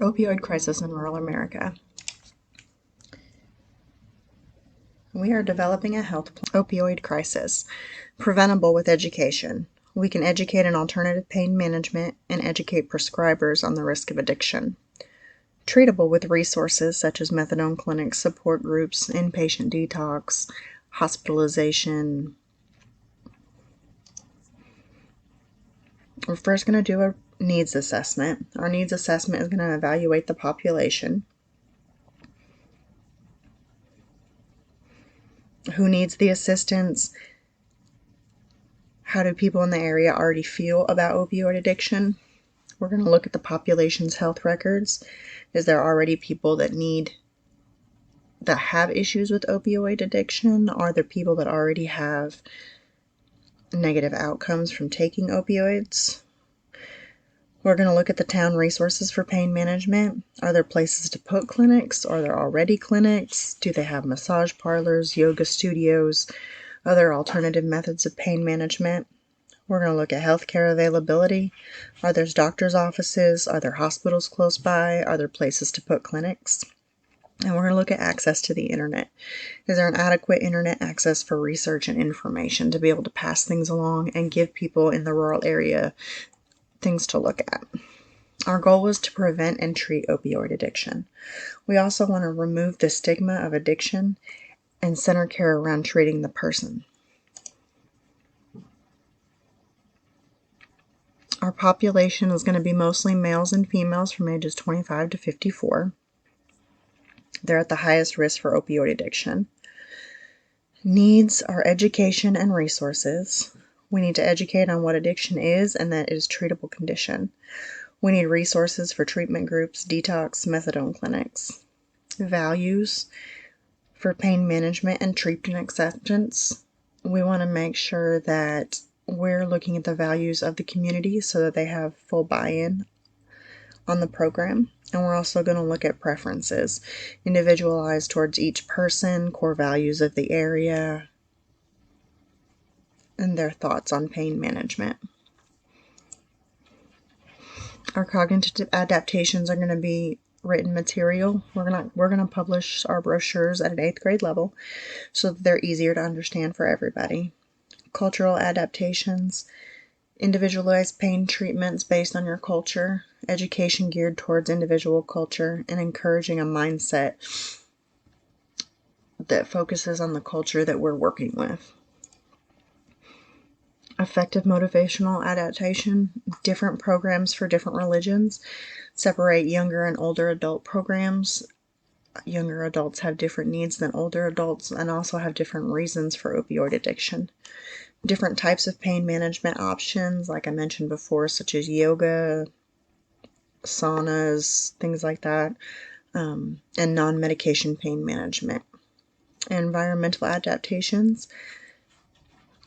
Opioid crisis in rural America. We are developing a health plan. Opioid crisis. Preventable with education. We can educate on alternative pain management and educate prescribers on the risk of addiction. Treatable with resources such as methadone clinics, support groups, inpatient detox, hospitalization. We're first going to do a needs assessment. Our needs assessment is going to evaluate the population. Who needs the assistance? How do people in the area already feel about opioid addiction? We're going to look at the population's health records. Is there already people that have issues with opioid addiction? Are there people that already have negative outcomes from taking opioids? We're going to look at the town resources for pain management. Are there places to put clinics? Are there already clinics? Do they have massage parlors, yoga studios, other alternative methods of pain management? We're going to look at healthcare availability. Are there doctor's offices? Are there hospitals close by? Are there places to put clinics? And we're going to look at access to the internet. Is there an adequate internet access for research and information to be able to pass things along and give people in the rural area things to look at? Our goal was to prevent and treat opioid addiction. We also want to remove the stigma of addiction and center care around treating the person. Our population is going to be mostly males and females from ages 25 to 54. They're at the highest risk for opioid addiction. Needs are education and resources. We need to educate on what addiction is and that it is a treatable condition. We need resources for treatment groups, detox, methadone clinics. Values for pain management and treatment acceptance. We want to make sure that we're looking at the values of the community so that they have full buy-in on the program. And we're also going to look at preferences, individualized towards each person, core values of the area, and their thoughts on pain management. Our cognitive adaptations are going to be written material. We're going to publish our brochures at an 8th grade level so that they're easier to understand for everybody. Cultural adaptations, individualized pain treatments based on your culture, education geared towards individual culture, and encouraging a mindset that focuses on the culture that we're working with. Effective motivational adaptation, different programs for different religions, separate younger and older adult programs. Younger adults have different needs than older adults and also have different reasons for opioid addiction. Different types of pain management options, like I mentioned before, such as yoga, saunas, things like that, and non-medication pain management. Environmental adaptations,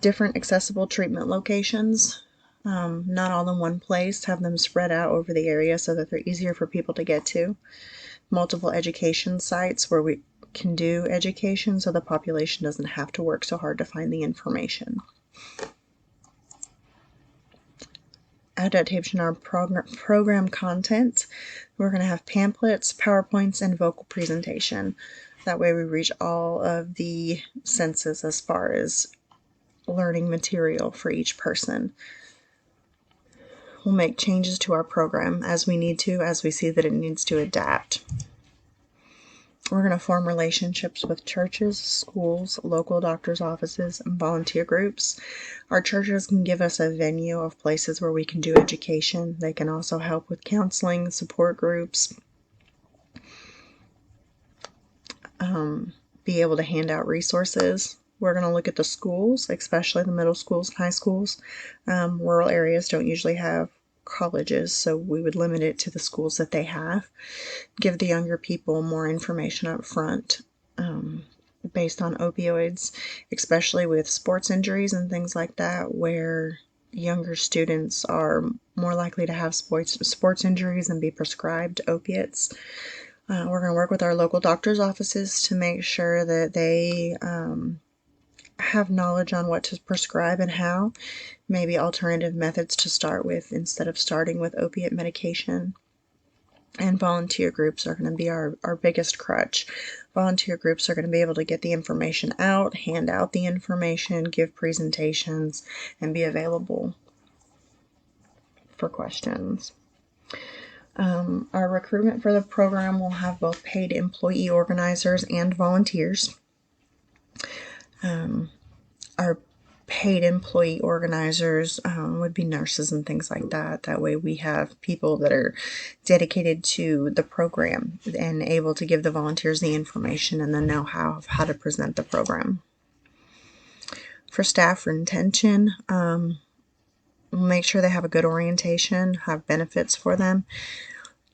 different accessible treatment locations, not all in one place, have them spread out over the area so that they're easier for people to get to. Multiple education sites where we can do education so the population doesn't have to work so hard to find the information. Adaptation of our program content. We're going to have pamphlets, PowerPoints, and vocal presentation. That way we reach all of the senses as far as learning material for each person. We'll make changes to our program as we need to, as we see that it needs to adapt. We're going to form relationships with churches, schools, local doctors' offices, and volunteer groups. Our churches can give us a venue of places where we can do education. They can also help with counseling, support groups, be able to hand out resources. We're going to look at the schools, especially the middle schools and high schools. Rural areas don't usually have colleges, so we would limit it to the schools that they have. Give the younger people more information up front based on opioids, especially with sports injuries and things like that, where younger students are more likely to have sports injuries and be prescribed opiates. We're going to work with our local doctor's offices to make sure that they have knowledge on what to prescribe and how, maybe alternative methods to start with instead of starting with opiate medication. And volunteer groups are going to be our biggest crutch. Volunteer groups are going to be able to get the information out, hand out the information, give presentations, and be available for questions. Our recruitment for the program will have both paid employee organizers and volunteers. Our paid employee organizers would be nurses and things like that. That way we have people that are dedicated to the program and able to give the volunteers the information and the know-how of how to present the program. For staff retention, we'll make sure they have a good orientation, have benefits for them,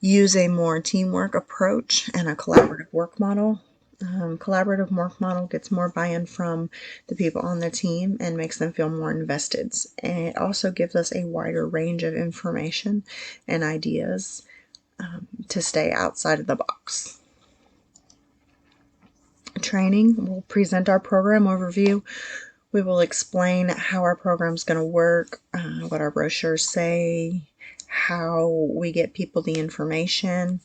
use a more teamwork approach and a collaborative work model. Collaborative work model gets more buy-in from the people on the team and makes them feel more invested. And it also gives us a wider range of information and ideas to stay outside of the box. Training, we'll present our program overview. We will explain how our program is going to work, what our brochures say, how we get people the information.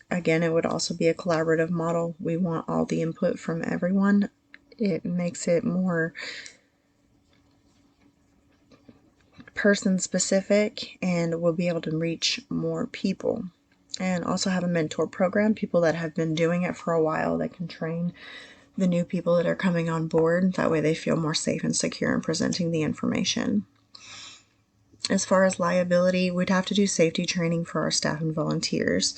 Again, it would also be a collaborative model. We want all the input from everyone. It makes it more person-specific, and we'll be able to reach more people. And also have a mentor program, people that have been doing it for a while that can train the new people that are coming on board. That way they feel more safe and secure in presenting the information. As far as liability, we'd have to do safety training for our staff and volunteers.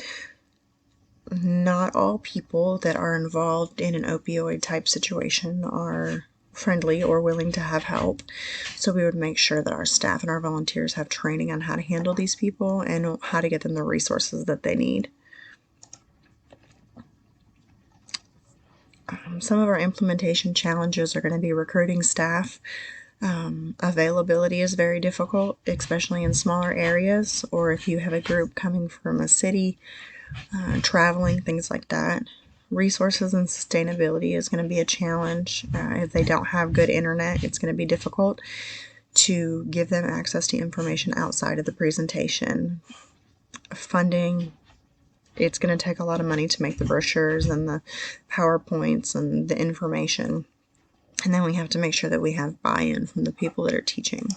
Not all people that are involved in an opioid type situation are friendly or willing to have help. So we would make sure that our staff and our volunteers have training on how to handle these people and how to get them the resources that they need. Some of our implementation challenges are going to be recruiting staff. Availability is very difficult, especially in smaller areas, or if you have a group coming from a city, traveling, things like that. Resources and sustainability is going to be a challenge. If they don't have good internet, it's going to be difficult to give them access to information outside of the presentation. Funding, it's going to take a lot of money to make the brochures and the PowerPoints and the information. And then we have to make sure that we have buy-in from the people that are teaching.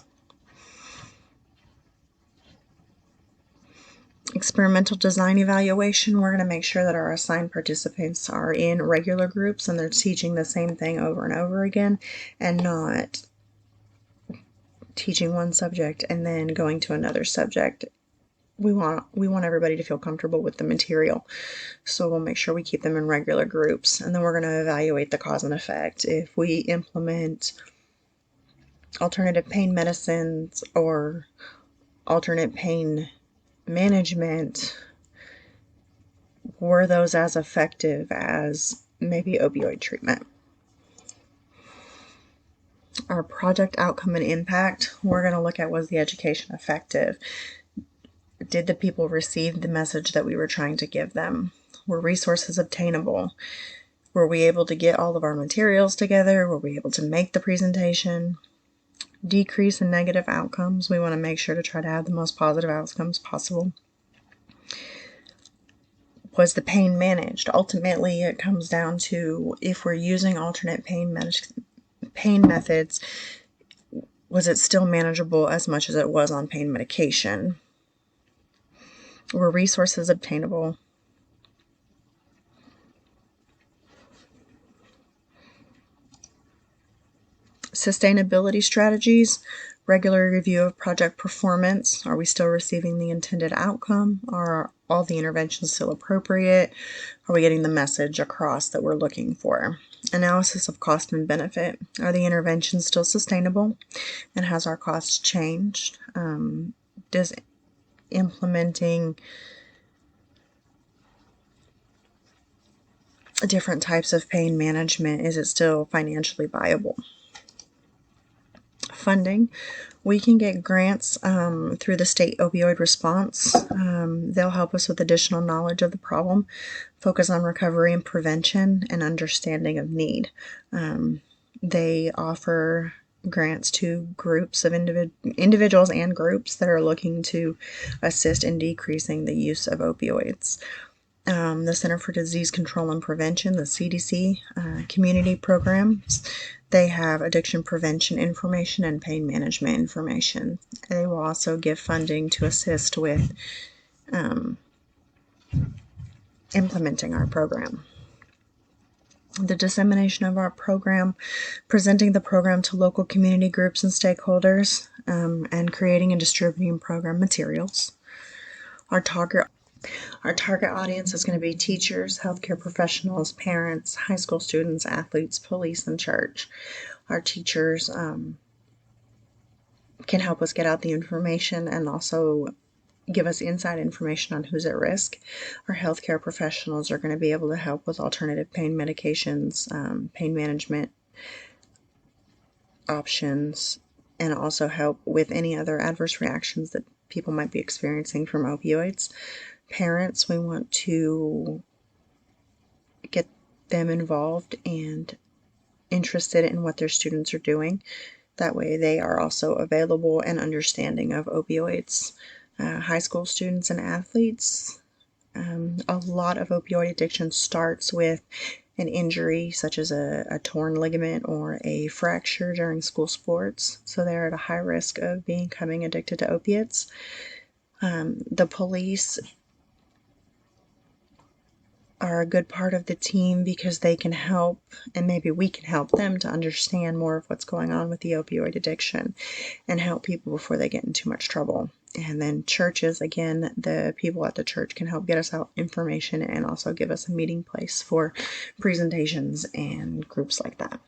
Experimental design evaluation, we're going to make sure that our assigned participants are in regular groups and they're teaching the same thing over and over again and not teaching one subject and then going to another subject. We want everybody to feel comfortable with the material, so we'll make sure we keep them in regular groups. And then we're going to evaluate the cause and effect. If we implement alternative pain medicines or alternate pain management, were those as effective as maybe opioid treatment? Our project outcome and impact, we're going to look at, was the education effective? Did the people receive the message that we were trying to give them? Were resources obtainable? Were we able to get all of our materials together? Were we able to make the presentation? Decrease in negative outcomes. We want to make sure to try to have the most positive outcomes possible. Was the pain managed? Ultimately, it comes down to, if we're using alternate pain methods, was it still manageable as much as it was on pain medication? Were resources obtainable? Sustainability strategies, regular review of project performance. Are we still receiving the intended outcome? Are all the interventions still appropriate? Are we getting the message across that we're looking for? Analysis of cost and benefit. Are the interventions still sustainable? And has our costs changed? Does implementing different types of pain management, is it still financially viable? Funding. We can get grants through the state opioid response. They'll help us with additional knowledge of the problem, focus on recovery and prevention, and understanding of need. They offer grants to groups of individuals and groups that are looking to assist in decreasing the use of opioids. The Center for Disease Control and Prevention, the CDC, community programs. They have addiction prevention information and pain management information. They will also give funding to assist with implementing our program. The dissemination of our program, presenting the program to local community groups and stakeholders, and creating and distributing program materials. Our target audience is going to be teachers, healthcare professionals, parents, high school students, athletes, police, and church. Our teachers can help us get out the information and also give us inside information on who's at risk. Our healthcare professionals are going to be able to help with alternative pain medications, pain management options, and also help with any other adverse reactions that people might be experiencing from opioids. Parents, we want to get them involved and interested in what their students are doing. That way they are also available and understanding of opioids. High school students and athletes, a lot of opioid addiction starts with an injury such as a torn ligament or a fracture during school sports, so they're at a high risk of becoming addicted to opiates. The police are a good part of the team because they can help, and maybe we can help them to understand more of what's going on with the opioid addiction and help people before they get in too much trouble. And then churches, again, the people at the church can help get us out information and also give us a meeting place for presentations and groups like that.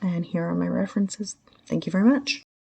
And here are my references. Thank you very much.